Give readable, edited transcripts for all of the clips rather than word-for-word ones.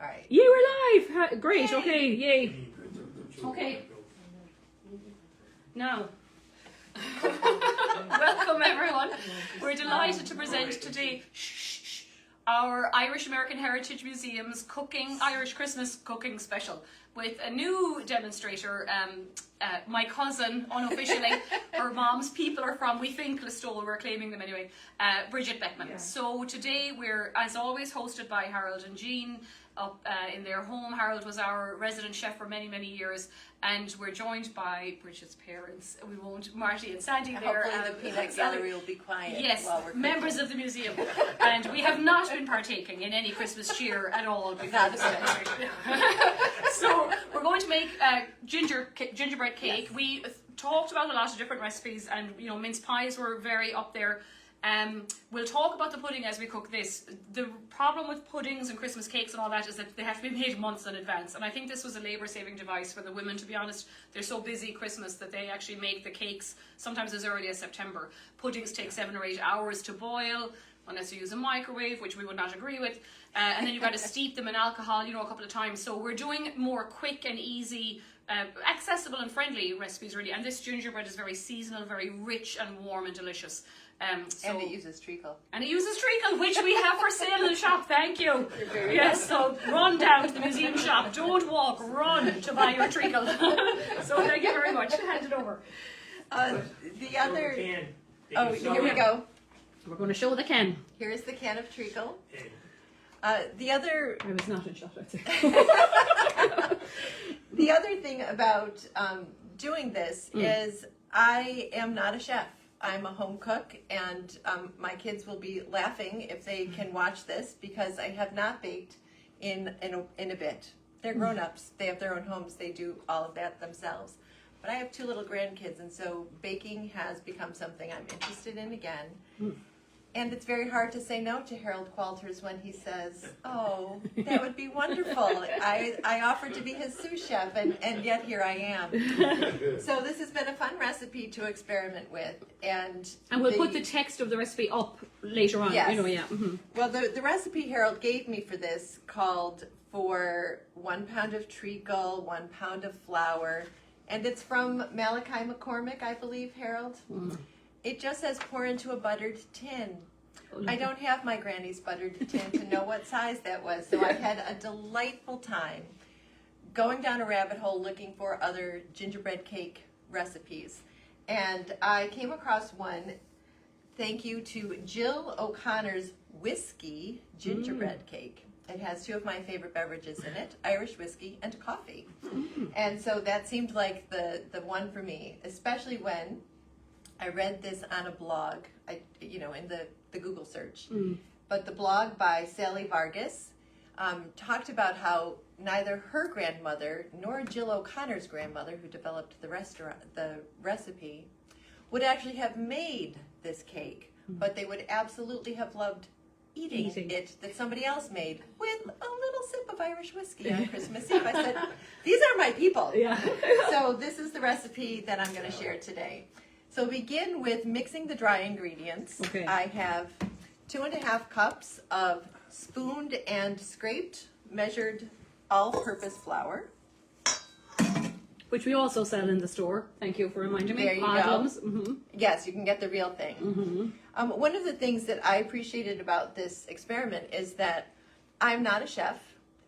right. Yay, we're live! Great, Yay. okay, yay. Okay. Now, welcome everyone. We're delighted to present today our Irish American Heritage Museum's Irish Christmas cooking special with a new demonstrator, my cousin, unofficially. Her mom's people are from, we think, Listowel, we're claiming them anyway, Bridget Beckman. Yeah. So today we're, as always, hosted by Harold and Jean up in their home. Harold was our resident chef for many, many years, and we're joined by Bridget's parents. We won't, Marty and Sandy there. Hopefully the peanut gallery will be quiet. Yes, while we're members of the museum. And we have not been partaking in any Christmas cheer at all before this demonstration. So we're going to make gingerbread cake. Yes. We talked about a lot of different recipes, and mince pies were very up there. We'll talk about the pudding as we cook this. The problem with puddings and Christmas cakes and all that is that they have to be made months in advance. And I think this was a labour-saving device for the women, to be honest. They're so busy Christmas that they actually make the cakes sometimes as early as September. Puddings take 7 or 8 hours to boil, unless you use a microwave, which we would not agree with. And then you've got to steep them in alcohol, a couple of times. So we're doing more quick and easy, accessible and friendly recipes, really. And this gingerbread is very seasonal, very rich and warm and delicious. And it uses treacle. And it uses treacle, which we have for sale in the shop. Thank you. Yes, so run down to the museum shop. Don't walk, run to buy your treacle. So thank you very much. Hand it over. The other... Oh, here we go. We're going to show the can. Here's the can of treacle. The other... I was not in shot, I'd say. The other thing about doing this is I am not a chef. I'm a home cook, and my kids will be laughing if they can watch this because I have not baked in a bit. They're grown-ups. They have their own homes. They do all of that themselves. But I have 2 little grandkids, and so baking has become something I'm interested in again. And it's very hard to say no to Harold Qualters when he says, oh, that would be wonderful. I offered to be his sous chef, and yet here I am. So this has been a fun recipe to experiment with. And we'll put the text of the recipe up later on. Yes. Yeah. Mm-hmm. Well, the recipe Harold gave me for this called for 1 pound of treacle, 1 pound of flour, and it's from Malachi McCormick, I believe, Harold. It just says pour into a buttered tin. I don't have my granny's buttered tin to know what size that was, so I had a delightful time going down a rabbit hole looking for other gingerbread cake recipes. And I came across one, thank you to Jill O'Connor's Whiskey Gingerbread Cake. It has 2 of my favorite beverages in it, Irish whiskey and coffee. And so that seemed like the one for me, especially when I read this on a blog, in the Google search. But the blog by Sally Vargas talked about how neither her grandmother nor Jill O'Connor's grandmother, who developed the recipe, would actually have made this cake, but they would absolutely have loved eating it that somebody else made with a little sip of Irish whiskey on Christmas Eve. I said, these are my people. Yeah. So this is the recipe that I'm going to share today. So begin with mixing the dry ingredients. Okay. I have 2.5 cups of spooned and scraped, measured all-purpose flour. Which we also sell in the store. Thank you for reminding me. There you go. Yes, you can get the real thing. One of the things that I appreciated about this experiment is that I'm not a chef,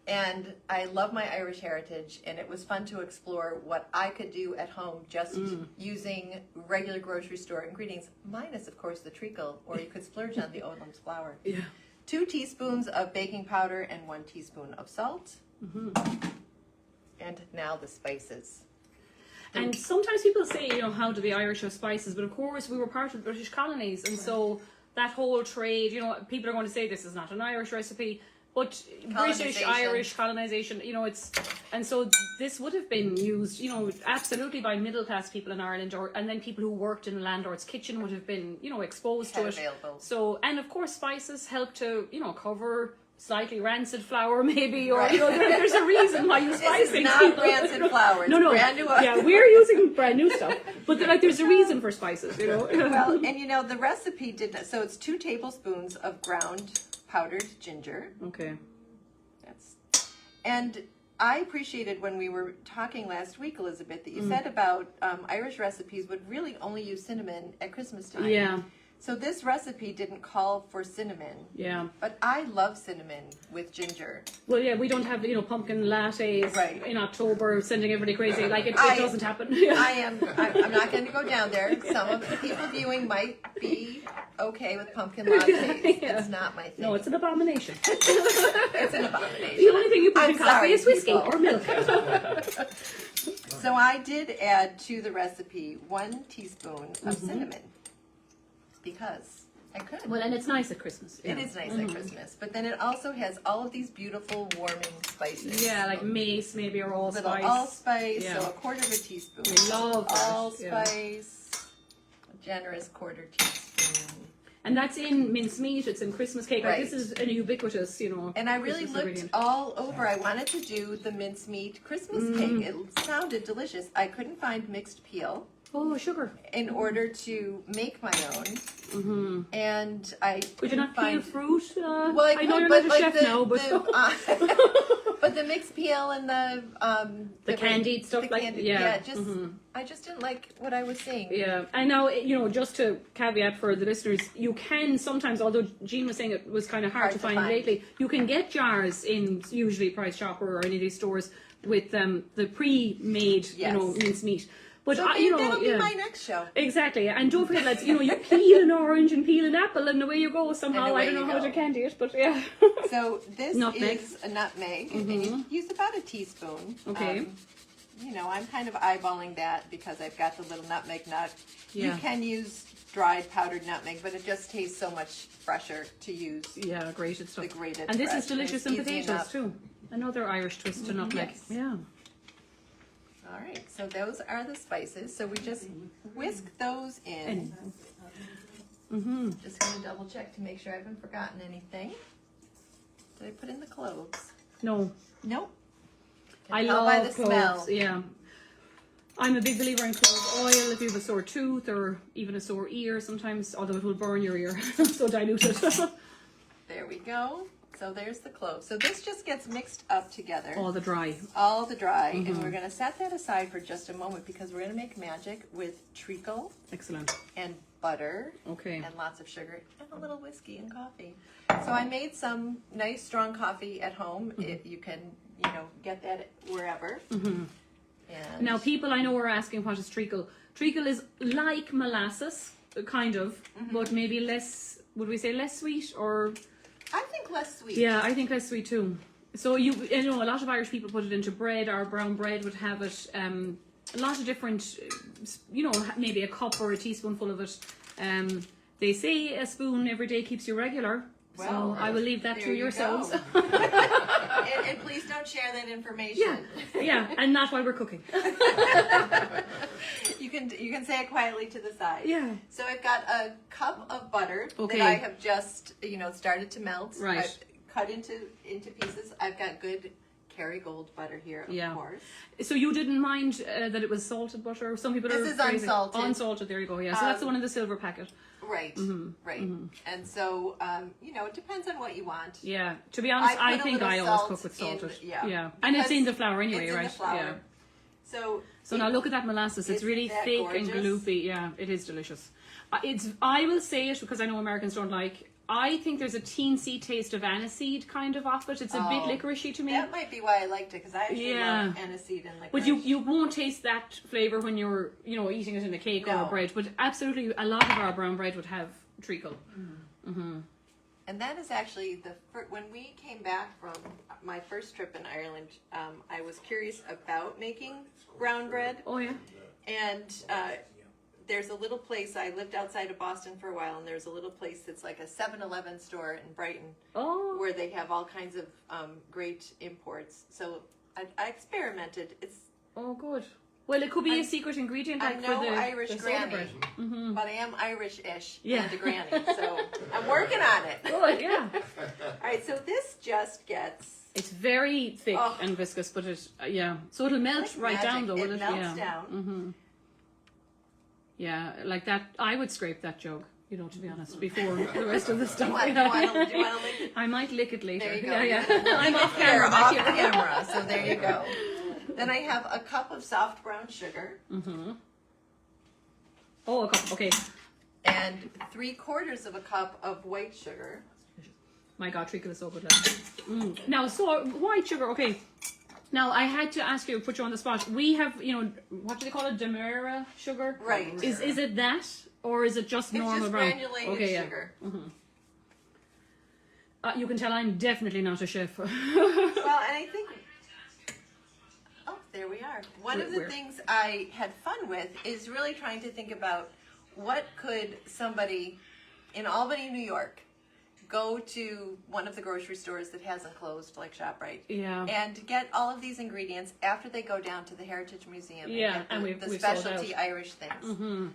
and I love my Irish heritage, and it was fun to explore what I could do at home just using regular grocery store ingredients, minus, of course, the treacle, or you could splurge on the Odlum's flour. Yeah. 2 teaspoons of baking powder and 1 teaspoon of salt. And now the spices. And sometimes people say, how do the Irish have spices? But of course, we were part of the British colonies, and so that whole trade, people are going to say this is not an Irish recipe. But British, Irish colonization, and so this would have been used, absolutely by middle class people in Ireland, and then people who worked in a landlord's kitchen would have been, exposed to it. Available. So, and of course, spices help to, cover slightly rancid flour, maybe, or there's a reason why you spice things. It's not rancid flour. It's brand new. Yeah, we're using brand new stuff, but there's a reason for spices, Well, and the recipe so it's 2 tablespoons of ground powdered ginger. Okay. And I appreciated when we were talking last week, Elizabeth, that you said about Irish recipes would really only use cinnamon at Christmas time. Yeah. So this recipe didn't call for cinnamon. Yeah. But I love cinnamon with ginger. Well, yeah, we don't have, pumpkin lattes Right. in October sending everybody crazy. Like, it doesn't happen. I'm not going to go down there. Some of the people viewing might be okay with pumpkin lattes. Yeah. It's not my thing. No, it's an abomination. It's an abomination. The only thing you put I'm in coffee sorry, is whiskey people. or milk. So I did add to the recipe 1 teaspoon of cinnamon because I could. Well, and it's nice at Christmas. It is nice at Christmas, but then it also has all of these beautiful warming spices. Yeah, like mace maybe or little allspice. allspice, Yeah. so a quarter of a teaspoon. We love that. Allspice, a generous quarter teaspoon. And that's in mincemeat, it's in Christmas cake. Like, Right. this is a ubiquitous, And I really Christmas looked ingredient. all over. I wanted to do the mincemeat Christmas cake. It sounded delicious. I couldn't find mixed peel Oh, sugar. in order to make my own. And I Could you not peel find fruit? Well, I know could, you're but not a like chef now, but but the mixed peel and the candied stuff, the like, candied- yeah. I just didn't like what I was seeing. yeah. And now, just to caveat for the listeners, you can sometimes, although Jean was saying it was kind of hard to find lately, you can get jars in usually Price Chopper or any of these stores with the pre-made, Yes. mincemeat. But So that'll be my next show. Exactly, and don't forget, lads, you peel an orange and peel an apple, and away you go somehow. And away I don't know you how go. to candy it, but yeah. So this Nutmeg. is a nutmeg, and you use about a teaspoon. Okay. I'm kind of eyeballing that because I've got the little nutmeg nut. Yeah. You can use dried powdered nutmeg, but it just tastes so much fresher to use Yeah, grated stuff. the grated. And this fresh. is delicious It's in easy potatoes enough. too. Another Irish twist to nutmeg. Yes. Yeah. All right, so those are the spices. So we just whisk those in. Just going to double check to make sure I haven't forgotten anything. Did I put in the cloves? No. Nope. I Can tell love by the cloves. smell. Yeah. I'm a big believer in clove oil if you have a sore tooth or even a sore ear sometimes, although it will burn your ear, so diluted. There we go. So there's the clove. So this just gets mixed up together. All the dry. All the dry. And we're going to set that aside for just a moment because we're going to make magic with treacle Excellent. and butter Okay. and lots of sugar and a little whiskey and coffee. So I made some nice strong coffee at home. You can, get that wherever. And Now, people I know are asking what is treacle. Treacle is like molasses, kind of, but maybe less, would we say less sweet or... I think less sweet. Yeah, I think less sweet too. So a lot of Irish people put it into bread. Our brown bread would have it. A lot of different, maybe a cup or a teaspoonful of it. They say a spoon every day keeps you regular. Well, so I will leave that there to you yourselves. go. and please don't share that information. Yeah, and not while we're cooking. You can say it quietly to the side. Yeah. So I've got a cup of butter Okay. that I have just started to melt. Right. I've cut into pieces. I've got good Kerrygold butter here, of course. So you didn't mind that it was salted butter? Some people This are is crazy. unsalted. Unsalted, there you go. Yeah, so that's the one in the silver packet. Right. Right. And so it depends on what you want. Yeah, to be honest, I I put a think little I always salt cook with salted. in- yeah. And it's Because in the flour anyway, it's in right? the flour. Yeah. So Now look at that molasses. It's Isn't really that thick and gorgeous? gloopy. Yeah, it is delicious. I will say it because I know Americans don't like. I think there's a teensy taste of aniseed kind of off it. It's a bit licoricey to me. that might be why I liked it because I actually Yeah. love aniseed and licorice. But you won't taste that flavour when you're eating it in a cake or No. a bread. But absolutely, a lot of our brown bread would have treacle. And that is actually when we came back from my first trip in Ireland, I was curious about making brown bread. Oh yeah. And there's a little place, I lived outside of Boston for a while, and there's a little place that's like a 7-Eleven store in Brighton Oh. where they have all kinds of great imports. So I experimented. Oh good. Well, it could be a secret ingredient I'm like no for the Irish the soda granny, bread. but I am Irish-ish Yeah. and a granny. So I'm working on it. Good, yeah. All right, so this just gets... It's very thick Oh. and viscous, but so it'll melt like right magic. down though, will it? It melts Yeah. down. Yeah, like that. I would scrape that jug. you know, to be honest, before the rest of the stuff. Do you want to lick it? I might lick it later. There you go. Yeah, yeah. I'm off You're camera back off here. camera, so there you go. Then I have a cup of soft brown sugar. Oh, a cup. Okay. And 3/4 of a cup of white sugar. My God, treacle is so good. Now, so white sugar. Okay. Now, I had to ask you, put you on the spot. We have, you know, what do they call it? Demerara sugar. Right. Is it that, or is it just It's normal just brown? granulated Okay, yeah. sugar. You can tell I'm definitely not a chef. Well, and I think. Oh, there we are. One of the Where? things I had fun with is really trying to think about what could somebody in Albany, New York, go to one of the grocery stores that hasn't closed, like ShopRite, Yeah. and get all of these ingredients after they go down to the Heritage Museum. Yeah, and get the we've sold specialty out. Irish things.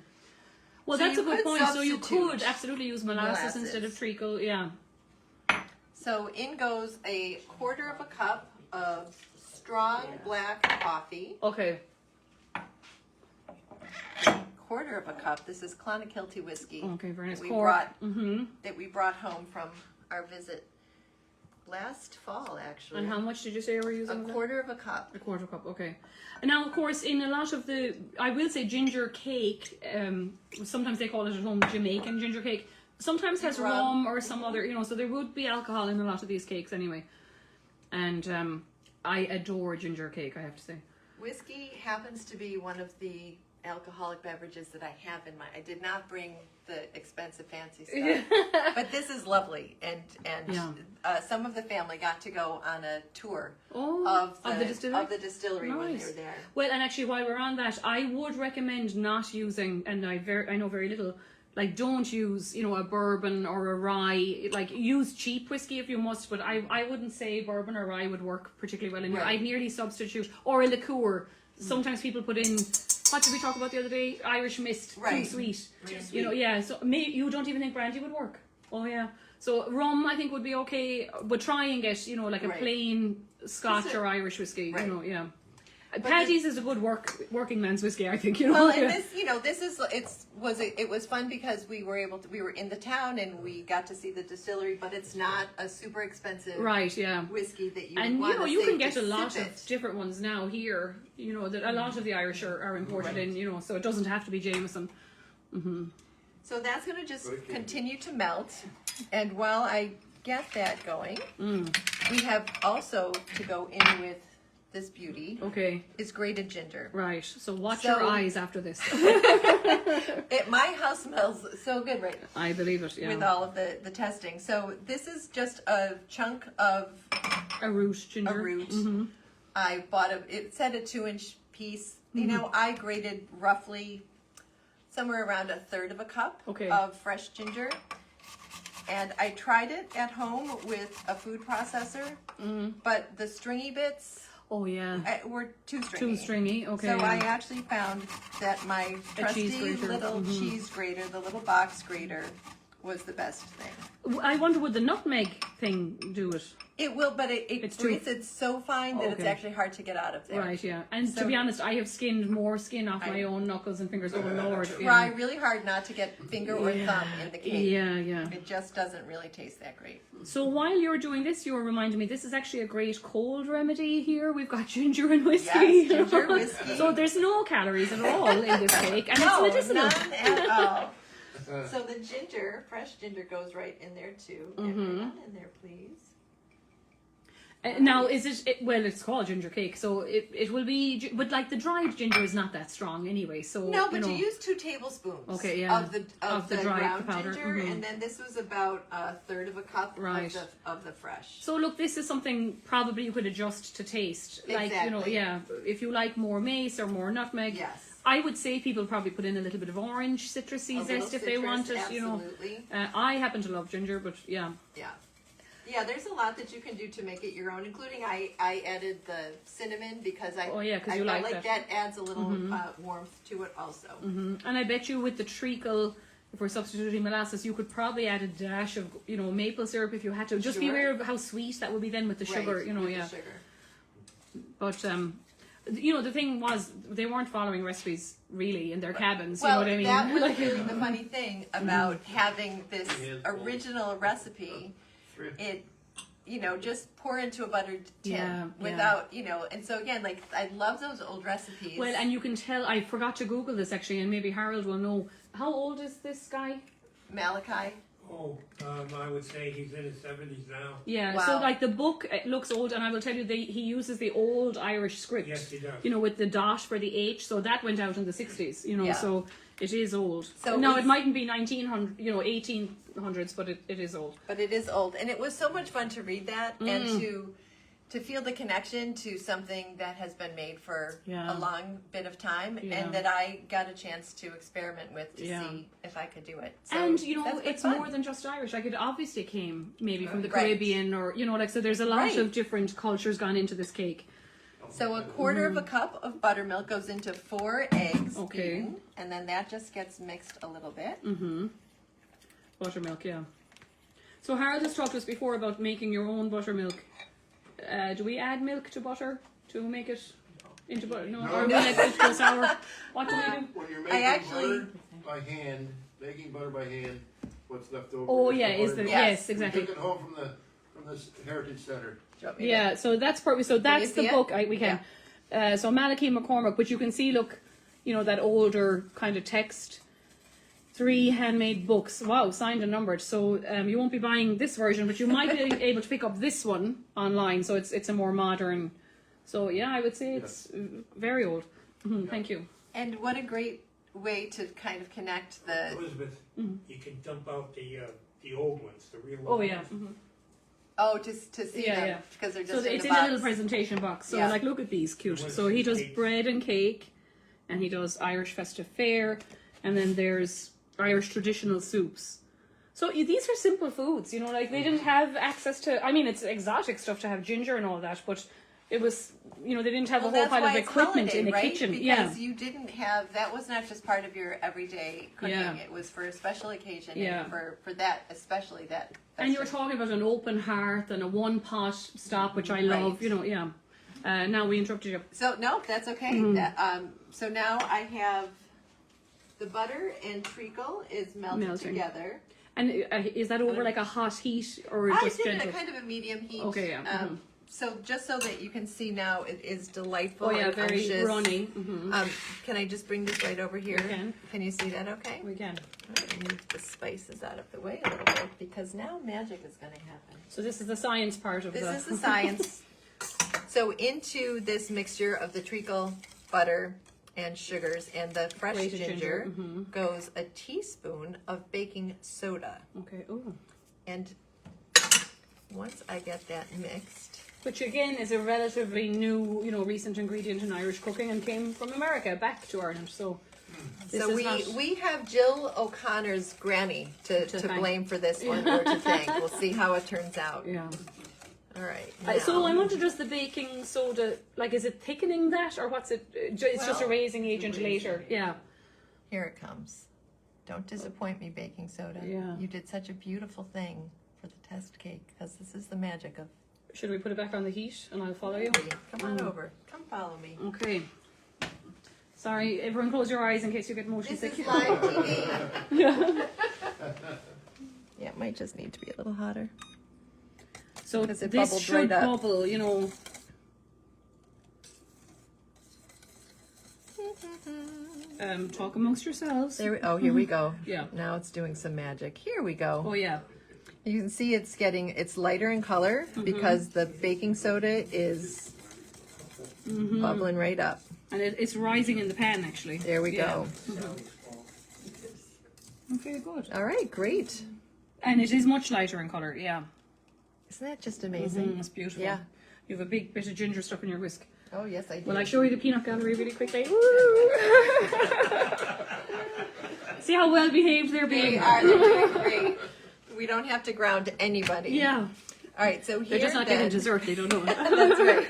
Well, So that's a you good could point. So you substitute could absolutely use molasses instead of treacle. Yeah. So in goes a 1/4 of a cup of strong black coffee. Okay. 1/4 of a cup. This is Clonakilty whiskey. Okay, very nice. That we Cork. brought that we brought home from our visit last fall, actually. And how much did you say you were a using? 1/4 of a cup. A 1/4 cup, okay. And now, of course, in a lot of the, I will say ginger cake, sometimes they call it at home Jamaican ginger cake, sometimes has rum or some other, you know, so there would be alcohol in a lot of these cakes anyway. And I adore ginger cake, I have to say. Whiskey happens to be one of the alcoholic beverages that I have in my. I did not bring the expensive fancy stuff, but this is lovely. And some of the family got to go on a tour of the distillery when they Nice. were there. Well, and actually, while we're on that, I would recommend not using, and I know very little. Like, don't use, you know, a bourbon or a rye. Like, use cheap whiskey if you must, but I wouldn't say bourbon or rye would work particularly well in here. Right. I'd nearly substitute, or a liqueur. Sometimes people put in, what did we talk about the other day? Irish mist, Right. too sweet. Too sweet. You know, yeah. So you don't even think brandy would work. Oh yeah. So rum, I think, would be okay, but try and get, you know, like a Right. plain Scotch Is it- or Irish whiskey. Right. You know, yeah. Paddy's is a good working man's whiskey, I think. You know. Well, and Yeah. this, you know, it was fun because we were in the town and we got to see the distillery, but it's not a super expensive Right. Yeah. whiskey that you And want you know, to you save can get to a lot sip of it. different ones now here. You know, that a lot of the Irish are imported in. You know, so it doesn't have to be Jameson. So that's going to just continue to melt. And while I get that going, we have also to go in with this beauty Okay. is grated ginger. Right. So watch So- your eyes after this. My house smells so good right now I believe it. Yeah. with all of the testing. So this is just a chunk of a root ginger. a root. I bought it said a 2-inch piece. You know, I grated roughly somewhere around 1/3 of a cup Okay. of fresh ginger. And I tried it at home with a food processor, but the stringy bits Oh yeah. were too stringy. Too stringy. Okay. So I yeah. actually found that my trusty cheese grater. little cheese grater, the little box grater, was the best thing. I wonder would the nutmeg thing do it? It will, but it It's grates it so fine that it's Okay. actually hard to get out of there. Right. Yeah. And to So- be honest, I have skinned more skin off my own knuckles and fingers. Oh Lord. Try really hard not to get finger or thumb in the cake. Yeah. Yeah. It just doesn't really taste that great. So while you're doing this, you were reminding me this is actually a great cold remedy here. We've got ginger and whiskey. Yes, ginger, whiskey. So there's no calories at all in this cake, and No, it's medicinal. none at all. So the ginger, fresh ginger, goes right in there too. Get right on in there, please. Now, is it, well, it's called ginger cake, so it will be, but like the dried ginger is not that strong anyway, so. No, but you know, you use 2 tablespoons. Okay, yeah. Of the dried ground powder, ginger, and then this was about 1/3 of a cup Right. of the fresh. So look, this is something probably you could adjust to taste. Like, you know, Exactly. yeah, if you like more mace or more nutmeg. Yes. I would say people probably put in a little bit of orange citrusy A little zest if they citrus, wanted, you know. absolutely. I happen to love ginger, but yeah. Yeah, there's a lot that you can do to make it your own, including I added the cinnamon because I Oh, yeah, 'cause I you felt like like that. that adds a little warmth to it also. And I bet you with the treacle, if we're substituting molasses, you could probably add a dash of, you know, maple syrup if you had to. Just be Sure. aware of how sweet that would be then with the sugar, Right, you know, with the yeah. sugar. But you know, the thing was they weren't following recipes really in their cabins. Well, you know what I mean? that was Like, really the funny thing about having this original recipe. It, you know, just pour into a buttered tin Yeah, without, you know, and so again, like, I love those old recipes. well, and you can tell. I forgot to Google this actually, and maybe Harold will know. How old is this guy? Malachi. Oh, I would say he's in his 70s now. Yeah, Wow. so like the book it looks old, and I will tell you, he uses the old Irish script. Yes, he does. You know, with the dot for the H, so that went out in the 60s. You know, Yeah. so it is old. So now it's- it mightn't be 1900, you know, 1800s, but it is old. But it is old, and it was so much fun to read that and to feel the connection to something that has been made for Yeah. a long bit of time, Yeah. and that I got a chance to experiment with to Yeah. see if I could do it. So And you know, that's been it's fun. more than just Irish. Like it obviously came maybe from the Right. Caribbean, or you know, like so. There's a lot Right. of different cultures gone into this cake. So a quarter of a cup of buttermilk goes into 4 eggs, Okay. beaten, and then that just gets mixed a little bit. Buttermilk, yeah. So Harold has talked to us before about making your own buttermilk. Do we add milk to butter to make it into butter? No, or we let it go sour. What do we do? When you're I making actually- butter by hand, making butter by hand, what's left over? Oh is yeah, the is the butter. yes, Yes. exactly. We took it home from the Heritage Center. Do you want me to- Yeah, so that's probably so that's see the it? book we can. So Malachi McCormick, but you can see, look, you know that older kind of text. 3 handmade books. Wow, signed and numbered. So you won't be buying this version, but you might be able to pick up this one online. So it's a more modern. So yeah, I would say it's very old. Thank you. And what a great way to kind of connect the. Elizabeth, you can dump out the old ones, the real Oh ones. yeah. Oh, just to see Yeah, them yeah. because they're So just it's in in the a box. little presentation box. So Yeah. like, look at these, cute. What So is he it? does Cake? bread and cake, and he does Irish festive fare, and then there's Irish traditional soups. So these are simple foods, you know, like they didn't have access to. I mean, it's exotic stuff to have ginger and all that, but it was, you know, they didn't have Well, a whole that's pile why of it's equipment holiday, in the right? kitchen. Because Yeah, you didn't have that was not just part of your everyday cooking. Yeah. It was for a special occasion. Yeah. And for that, especially that. and you're festive- talking about an open hearth and a one pot stop, which I love. Right. You know, yeah. Now we interrupted you. So no, that's okay. Mm-hmm. So now I have the butter and treacle is melted Melting. together. And is that over like a hot heat or I just did gentle? it at kind of a medium heat. Okay, yeah. So just so that you can see now, it is delightful. Oh yeah, and very unctuous. runny. Can I just bring this right over here? You can. you see that? Okay. We can. Move the spices out of the way a little bit because now magic is going to happen. So this is the science part of This the. is the science. So into this mixture of the treacle, butter, and sugars and the fresh Grated ginger, ginger, goes a teaspoon of baking soda. Okay. Ooh. And once I get that mixed, Which again is a relatively new, you know, recent ingredient in Irish cooking and came from America back to Ireland. So. This so is we not- we have Jill O'Connor's granny to thank. blame for this one or to thank. We'll see how it turns out. Yeah. All right. So now- I wonder, does the baking soda, like, is it thickening that, or what's it? It's just a Well, raising agent later. Yeah. Here it comes. Don't disappoint me, baking soda. Yeah. You did such a beautiful thing for the test cake because this is the magic of. Should we put it back on the heat and I'll follow you? Come on over. Come follow me. Okay. Sorry, everyone, close your eyes in case you get motion This sick. is live TV. Yeah. Yeah, it might just need to be a little hotter. So Because it this bubbled should right up. bubble, you know. Talk amongst yourselves. There. Here we go. Yeah. Now it's doing some magic. Here we go. Oh yeah. You can see it's lighter in color because the baking soda is bubbling right up. And it's rising in the pan actually. There we go. Okay, good. All right, great. And it is much lighter in color. Yeah. Isn't that just amazing? It's beautiful. Yeah. You have a big bit of ginger stuck in your whisk. Oh yes, I do. Will I show you the peanut gallery really quickly? Woo! See how well behaved they're They being. are doing great. We don't have to ground anybody. Yeah. All right, so here They're just not then, getting dessert, they don't know. That's right.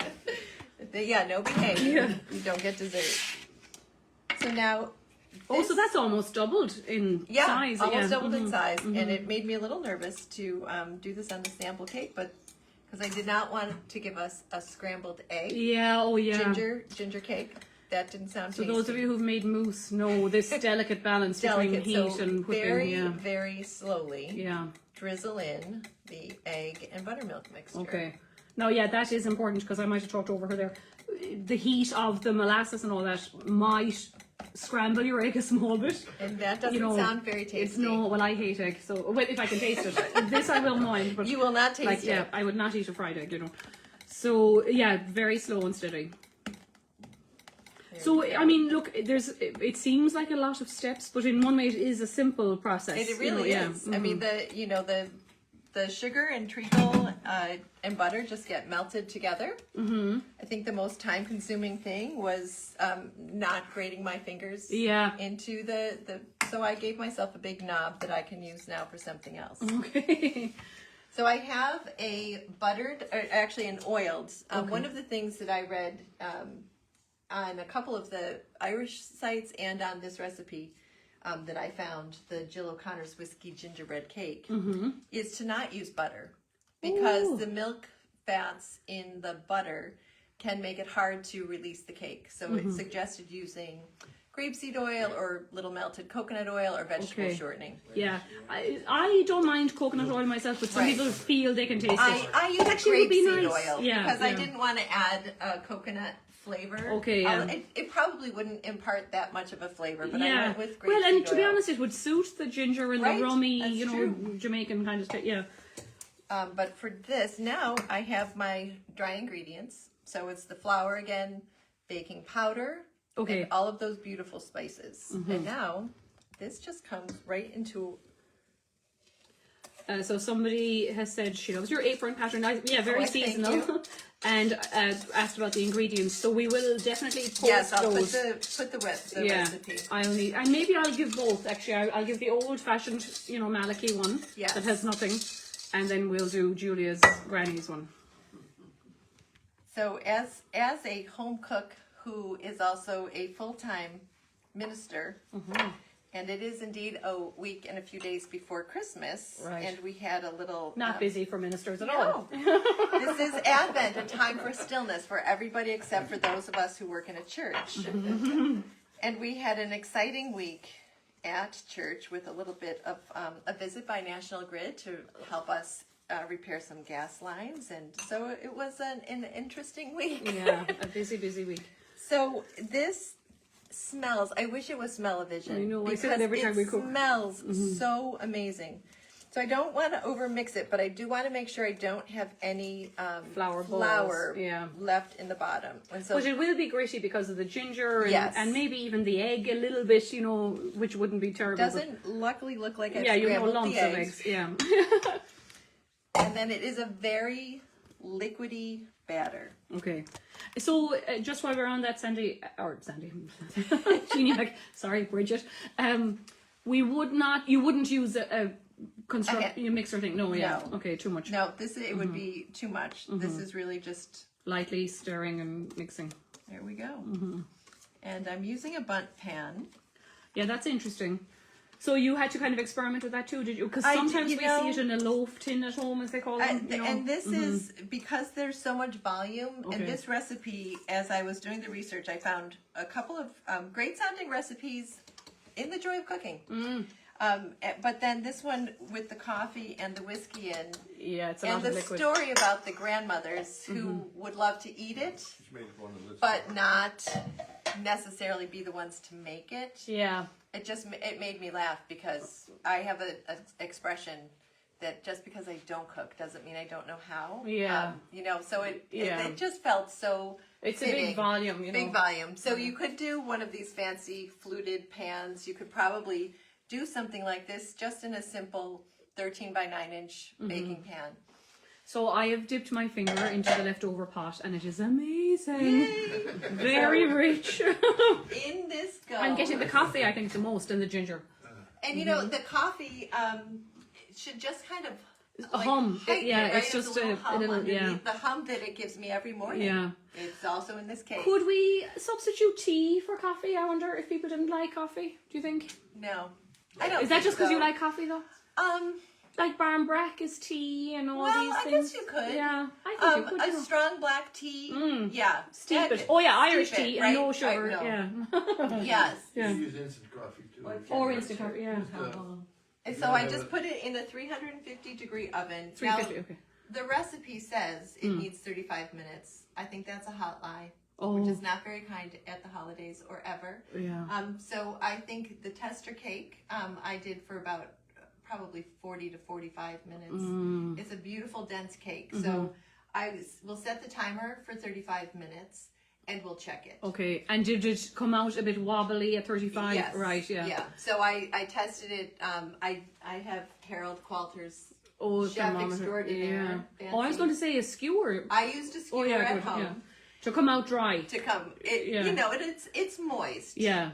Yeah, no behavior. Yeah. You don't get dessert. So now. Oh, so that's almost doubled in Yeah, size. almost yeah. doubled in Mhm. size, and it made me a little nervous to do this on the sample cake, but because I did not want to give us a scrambled egg Yeah, oh yeah. ginger cake. That didn't sound So tasty. those of you who've made mousse know this delicate balance between Delicate, heat so and whipping. very, Yeah. very slowly Yeah. drizzle in the egg and buttermilk mixture. Okay. Now, yeah, that is important because I might have talked over her there. The heat of the molasses and all that might scramble your egg a small bit. And that doesn't You know, sound very It's tasty. no, well, I hate egg, so well, if I can taste it, this I will mind. But You will not taste like, it. yeah, I would not eat a fried egg, you know. So yeah, very slow and steady. So I mean, look, it seems like a lot of steps, but in one way, it is a simple process. It you really know, is. yeah. I mean, the sugar and treacle and butter just get melted together. Mm-hmm. I think the most time-consuming thing was not grating my fingers Yeah. into the. So I gave myself a big knob that I can use now for something else. Okay. So I have a buttered, or actually an oiled. One of the things that I read on a couple of the Irish sites and on this recipe that I found, the Jill O'Connor's Whiskey Gingerbread Cake, is to not use butter because Ooh. the milk fats in the butter can make it hard to release the cake. So it suggested using grapeseed oil or little melted coconut oil or vegetable Okay. shortening. Yeah, I don't mind coconut oil myself, but some Right. people feel they can taste it. I use Actually, it would be grapeseed nice. oil Yeah, because I yeah. didn't want to add a coconut flavor. Okay, yeah. It probably wouldn't impart that much of a flavor, but I Yeah. went with grapeseed Well, and to be oil. honest, it would suit the ginger and Right, the rummy, that's you know, true. Jamaican kind of stuff. Yeah. But for this, now I have my dry ingredients. So it's the flour again, baking powder, Okay. and all of those beautiful spices. And now this just comes right into. So somebody has said she loves your apron pattern. Yeah, very Oh, thank seasonal. you. And asked about the ingredients. So we will definitely post Yes, I'll those. put the Yeah, recipe. I'll need, and maybe I'll give both. Actually, I'll give the old-fashioned, you know, Malachy one Yes. that has nothing, and then we'll do Julia's granny's one. So as a home cook who is also a full-time minister, and it is indeed a week and a few days before Christmas, Right. and we had a little Not busy for ministers at No. all. This is Advent, a time for stillness for everybody except for those of us who work in a church. And we had an exciting week at church with a little bit of a visit by National Grid to help us repair some gas lines, and so it was an interesting week. Yeah, a busy week. So this smells. I wish it was smell-o-vision. I know, I say because that every time we it cook. smells so amazing. So I don't want to over mix it, but I do want to make sure I don't have any Flour balls, flour yeah. left in the bottom. And so But it will be gritty because of the ginger and, Yes. and maybe even the egg a little bit, you know, which wouldn't be it terrible. but- doesn't luckily look like I've yeah, you know, scrambled lumps the of eggs. eggs. Yeah. And then it is a very liquidy batter. Okay. So just while we're on that, Sandy, Jeannie, like, sorry, Bridget, you wouldn't use a Okay. mixer thing. No, yeah. No. Okay, too much. No, it would be too much. This is really just, Lightly stirring and mixing. there we go. And I'm using a bundt pan. Yeah, that's interesting. So you had to kind of experiment with that too, did you? Because I did, sometimes you we know- see it in a loaf tin at home, as they call them. You know? And this is because there's so much volume. Okay. And this recipe, as I was doing the research, I found a couple of great sounding recipes in the Joy of Cooking. But then this one with the coffee and the whiskey in, Yeah, it's a and lot of the liquid. story about the grandmothers who would love to eat it, Just made one of this. but not necessarily be the ones to make it. Yeah. It made me laugh because I have a expression that just because I don't cook doesn't mean I don't know how. Yeah. You know, so it Yeah. just felt so It's a fitting. big volume, you know. Big volume. So you could do one of these fancy fluted pans. You could probably do something like this just in a simple 13 by 9 inch baking pan. So I have dipped my finger into the leftover pot and it is amazing. Very rich. In this go. I'm getting the coffee, I think, the most, and the ginger. And you know, the coffee should just kind of hum. heighten Yeah, it, right? it's just a a little, underneath. yeah. The hum that it gives me every morning. Yeah. It's also in this cake. Could we substitute tea for coffee? I wonder if people didn't like coffee. Do you think? No. I don't Is that think just because so. you like coffee, though? like Barnbrack's tea and all Well, these I things? guess you could. Yeah, I think you could. A You know. strong black tea. Mm. Yeah. Steep Steep it. Oh yeah, Irish Steep it, tea right? and no Right, sugar. no. Yeah. Yes. Yeah. You use instant coffee too. Or instant coffee. Yeah. And so I just put it in a 350-degree oven. 350. Now, Okay. the recipe says it needs 35 minutes. I think that's a hot lie, Oh. which is not very kind at the holidays or ever. Yeah. So I think the tester cake I did for about probably 40 to 45 minutes. Mm. It's a beautiful dense cake. Mm-hmm. So we'll set the timer for 35 minutes and we'll check it. Okay. And did it come out a bit wobbly at 35? Yes. Right. Yeah. Yeah. So I tested it. I have Harold Qualter's Oh, chef thermometer. extraordinaire. Yeah. Oh, I was fancy. going to say a skewer. I used a skewer at good, home yeah. To come out dry. to come. Yeah. You know, it's moist. Yeah.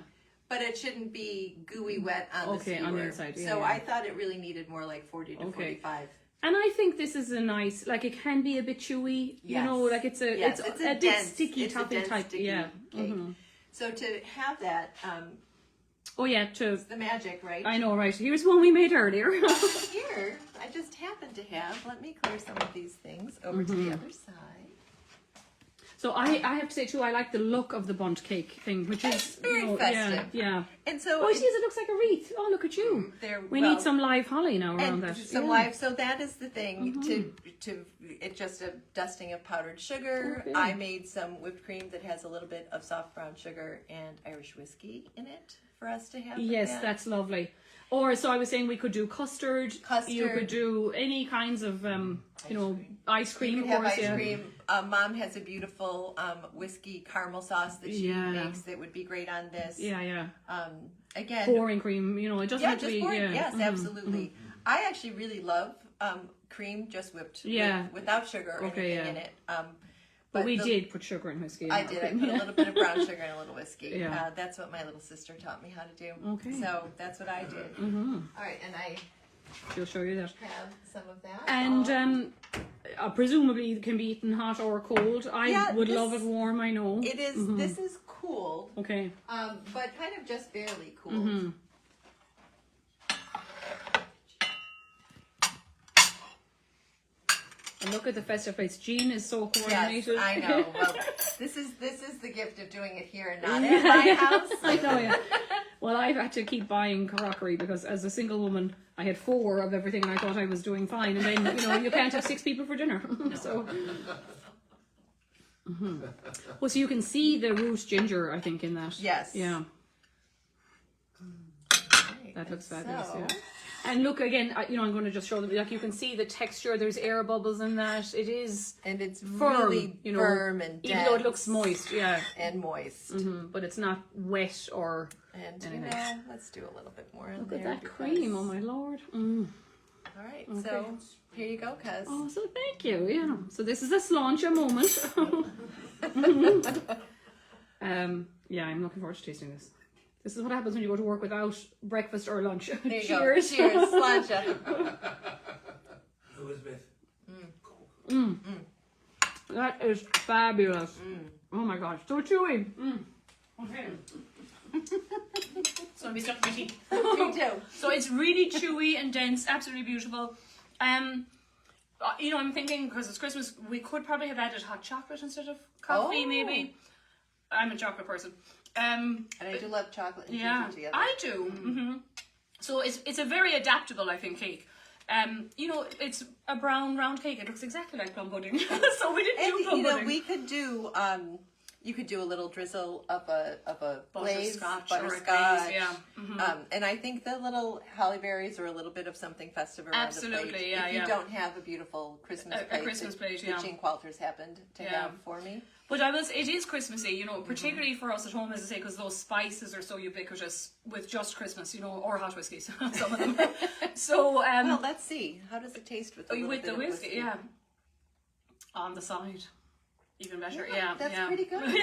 But it shouldn't be gooey wet on the Okay, skewer. on the inside, yeah, so yeah. I thought it really needed more like 40 to Okay. 45. And I think this is a nice, like it can be a bit chewy, you Yes. know, like it's a Yes, it's, it's a, a bit dense- sticky it's a topping dense, type, sticky yeah. cake. Mhm. So to have that, Oh yeah, to it's the magic, right? I know, right? Here's one we made earlier. Here, I just happen to have. Let me clear some of these things over to the other side. So I have to say too, I like the look of the bundt cake thing, which is It's very you know, festive. Yeah. And so Oh, it is. It looks like a wreath. Oh, look at you. there We need some live holly now around and that. some Yeah. live. So that is the thing. To it's just a dusting of powdered sugar. Okay. I made some whipped cream that has a little bit of soft brown sugar and Irish whiskey in it for us to have. with Yes, that. that's lovely. Or so I was saying we could do custard. You Custard. could do any kinds of you know, ice cream. You of can have course, ice yeah. cream. Mom has a beautiful whiskey caramel sauce that she Yeah. makes that would be great on this. Yeah, yeah. Again, Pouring cream, you know, it doesn't yeah, have to just be. pour it. Yeah. Yes, Mhm. absolutely. I actually really love cream just whipped. Yeah. Without sugar or Okay, anything yeah. in it. But we the- did put sugar in whiskey. in I our did. I cream, put a yeah. little bit of brown sugar and a little whiskey. Yeah. That's what my little sister taught me how to do. Okay. So that's what I did. Mhm. All right, and I She'll show you that. have some of that. And presumably it can be eaten hot or cold. I Yeah, would this- love it warm. I know. It is. This is cool, Okay. but kind of just barely cool. Mhm. And look at the festive place. Jean is so Yes, coordinated. I know. Well, this is the gift of doing it here and not at my house. I know, yeah. Well, I've had to keep buying crockery because as a single woman, I had 4 of everything and I thought I was doing fine. And then, you know, you can't have 6 people for dinner. So. Well, so you can see the root ginger, I think, in that. Yes. Yeah. Right, That looks and fabulous, so- yeah. And look again, you know, I'm going to just show them. Like you can see the texture. There's air bubbles in that. It is And it's firm, really you know, firm and even though it dense looks moist. Yeah, and moist. but it's not wet or. And you Anything. know, let's do a little bit more in Look there. at that because- cream! Oh my lord! Mm. All right, so here you go, cuz. Oh, so thank you. Yeah. So this is a sláinte moment. Yeah, I'm looking forward to tasting this. This is what happens when you go to work without breakfast or lunch. There you Cheers. go. Cheers, sláinte. Elizabeth. That is fabulous. Oh my gosh, so chewy. Okay. So we stuck my teeth. Me too. So it's really chewy and dense, absolutely beautiful. You know, I'm thinking because it's Christmas, we could probably have added hot chocolate instead of coffee. Oh. Maybe. I'm a chocolate person. And I do love chocolate and Yeah, ginger together. I do. So it's a very adaptable, I think, cake. You know, it's a brown round cake. It looks exactly like plum pudding. So we didn't do And plum you know, pudding. we could do you could do a little drizzle of a glaze, Butterscotch or a butterscotch. glaze, yeah. And I think the little holly berries are a little bit of something festive around the Absolutely, plate. yeah, if you yeah. don't have a beautiful Christmas A plate, Christmas that, plate, that yeah. Jean Qualters happened to Yeah. have for me. But it is Christmassy, you know, particularly for us at home, as I say, because those spices are so ubiquitous with just Christmas, you know, or hot whiskies, some of them. So, Well, let's see. How does it taste with the little with bit the of whiskey, yeah. On the side. Even better, yeah. That's yeah. pretty good.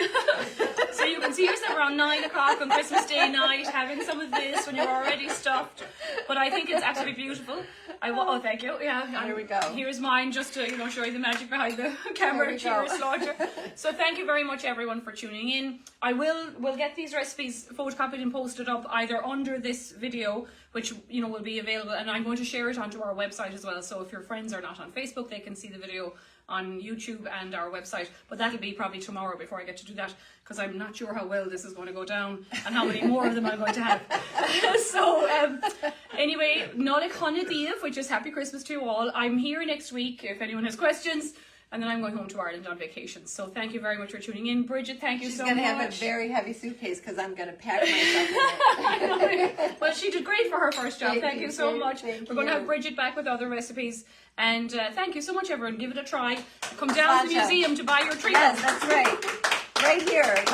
So you can see yourself around 9 o'clock on Christmas Day night having some of this when you're already stuffed. But I think it's absolutely beautiful. Oh, thank you. Yeah, Here we go. Here's mine, just to show you the magic behind the camera. There we Cheers, go. Slaughter. So thank you very much, everyone, for tuning in. We'll get these recipes photocopied and posted up either under this video, which will be available, and I'm going to share it onto our website as well. So if your friends are not on Facebook, they can see the video on YouTube and our website, but that'll be probably tomorrow before I get to do that, because I'm not sure how well this is going to go down and how many more of them I'm going to have. So anyway, Nolik Honadiev, which is Happy Christmas to you all. I'm here next week if anyone has questions, and then I'm going home to Ireland on vacation. So thank you very much for tuning in. Bridget, thank you She's so going much. to have a very heavy suitcase because I'm going to pack myself in it. Well, she did great for her first job. Thank you so much. Thank We're going to you. have Bridget back with other recipes. And thank you so much, everyone. Give it a try. Come down to the Gotcha. museum to buy your treats. Yes, that's right. Right here.